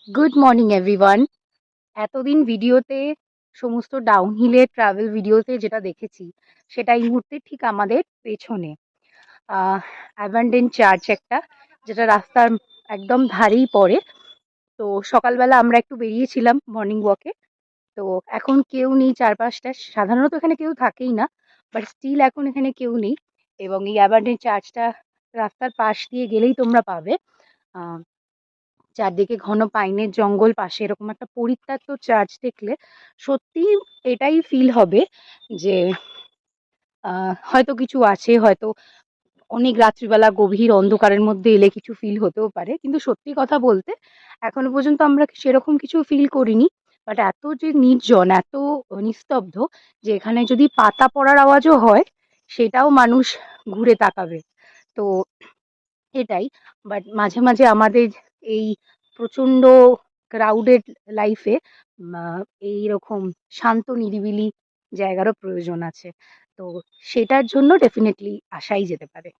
Good morning everyone. এতদিন ভিডিওতে সমস্ত ডাউনহিলের ট্রাভেল ভিডিওতে যেটা দেখেছি সেটা এই মুহূর্তে ঠিক আমাদের পেছনে অ্যাবান্ডেন্ট চার্চ একটা, যেটা রাস্তার একদম ধারেই পড়ে। তো সকালবেলা আমরা একটু বেরিয়েছিলাম মর্নিং ওয়াকে। তো এখন কেউ নেই চারপাশটা, সাধারণত এখানে কেউ থাকেই না, বাট স্টিল এখন এখানে কেউ নেই। এবং এই অ্যাবান্ডেন্ট চার্চটা রাস্তার পাশ দিয়ে গেলেই তোমরা পাবে। আহ, চারদিকে ঘন পাইনের জঙ্গল, পাশে এরকম একটা পরিত্যক্ত চার্চ দেখলে সত্যি এটাই ফিল হবে যে হয়তো কিছু আছে, হয়তো অনেক রাত্রিবেলা গভীর অন্ধকারের মধ্যে এলে কিছু ফিল হতেও পারে, কিন্তু সত্যি কথা বলতে এখনো পর্যন্ত আমরা সেরকম কিছু ফিল করিনি। বাট এত যে নির্জন, এত নিস্তব্ধ, যে এখানে যদি পাতা পড়ার আওয়াজও হয় সেটাও মানুষ ঘুরে তাকাবে। তো এটাই। বাট মাঝে মাঝে আমাদের এই প্রচন্ড ক্রাউডেড লাইফে এইরকম শান্ত নিরিবিলি জায়গারও প্রয়োজন আছে। তো সেটার জন্য ডেফিনেটলি আসাই যেতে পারে।